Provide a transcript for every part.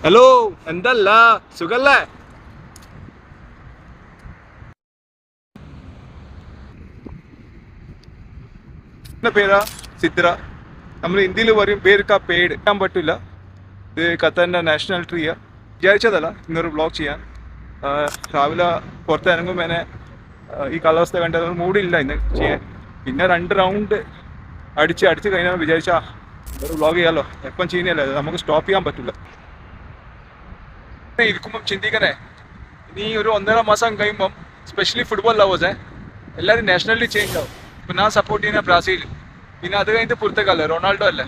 Hello, എന്തല്ല സുഖല്ലേ? എന്റെ പേരാ സിദ്ര. നമ്മൾ ഇന്ത്യയിൽ പറയും പേർക്ക് ആ പേട് ഇടാൻ പറ്റില്ല. ഇത് ഖത്തറിന്റെ നാഷണൽ ട്രീയാ. വിചാരിച്ചതല്ല ഇന്നൊരു വ്ളോഗ് ചെയ്യാൻ. രാവിലെ പുറത്തിറങ്ങുമ്പോൾ എന്നെ ഈ കാലാവസ്ഥ കണ്ട മൂടില്ല ഇന്ന് ചെയ്യാൻ. പിന്നെ 2 റൗണ്ട് അടിച്ച് കഴിഞ്ഞാൽ വിചാരിച്ചാ ഒരു വ്ളോഗ് ചെയ്യാമല്ലോ. എപ്പം ചെയ്യുന്നല്ലേ, നമുക്ക് സ്റ്റോപ്പ് ചെയ്യാൻ പറ്റില്ല. ഇരിക്കുമ്പം ചിന്തിക്കണേ, ഇനി ഒരു 1.5 മാസം കഴിയുമ്പം സ്പെഷ്യലി ഫുട്ബോൾ ലവേഴ്സേ എല്ലാവരും നാഷണലി ചേഞ്ച് ആവും. ഇപ്പം ഞാൻ സപ്പോർട്ട് ചെയ്യുന്ന ബ്രസീൽ, പിന്നെ അത് കഴിഞ്ഞിട്ട് പുറത്തേക്കല്ലേ റൊണാൾഡോ അല്ലേ.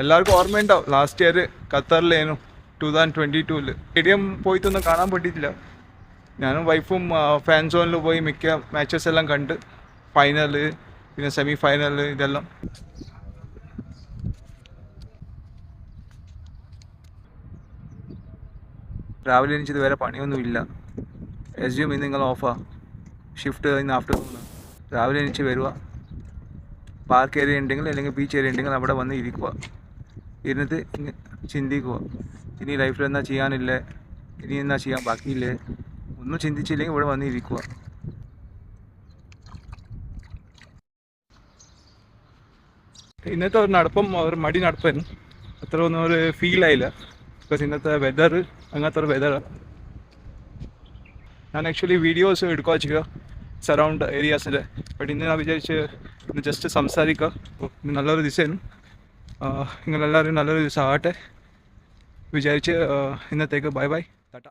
എല്ലാവർക്കും ഓർമ്മയുണ്ടാവും ലാസ്റ്റ് ഇയർ ഖത്തറിലേനു 2022 സ്റ്റേഡിയം പോയിട്ടൊന്നും കാണാൻ പറ്റിയിട്ടില്ല. ഞാനും വൈഫും ഫാൻ സോണിൽ പോയി മിക്ക മാച്ചസ് എല്ലാം കണ്ട്, ഫൈനല് പിന്നെ സെമി ഫൈനല് ഇതെല്ലാം. രാവിലെ എനിച്ചിത് വേറെ പണിയൊന്നുമില്ല. എസ്യൂം ഇന്ന് നിങ്ങൾ ഓഫാ, ഷിഫ്റ്റ് ഇന്ന് ആഫ്റ്റർനൂൺ. രാവിലെ എനിക്ക് വരിക, പാർക്ക് ഏരിയ ഉണ്ടെങ്കിൽ അല്ലെങ്കിൽ ബീച്ച് ഏരിയ ഉണ്ടെങ്കിൽ അവിടെ വന്ന് ഇരിക്കുക, ഇരുന്നിട്ട് ചിന്തിക്കുക ഇനി ലൈഫിൽ എന്നാ ചെയ്യാനില്ലേ, ഇനി എന്നാ ചെയ്യാൻ ബാക്കിയില്ലേ. ഒന്നും ചിന്തിച്ചില്ലെങ്കിൽ ഇവിടെ വന്ന് ഇരിക്കുക. ഇന്നത്തെ ഒരു നടപ്പം ഒരു മടി നടപ്പായിരുന്നു. അത്ര ഒന്നും ഒരു ഫീൽ ആയില്ല. ബിക്കോസ് ഇന്നത്തെ വെതർ അങ്ങനത്തെ ഒരു വെതറാണ്. ഞാൻ ആക്ച്വലി വീഡിയോസ് എടുക്കുക ചെയ്യുക സറൗണ്ട് ഏരിയാസിൻ്റെ. ബട്ട് ഇന്ന് ഞാൻ വിചാരിച്ച് ഇന്ന് ജസ്റ്റ് സംസാരിക്കുക. ഇന്ന് നല്ലൊരു ദിവസമായിരുന്നു. നിങ്ങളെല്ലാവരും നല്ലൊരു ദിവസം ആകട്ടെ വിചാരിച്ച് ഇന്നത്തേക്ക് ബൈ ബൈ, ടാറ്റ.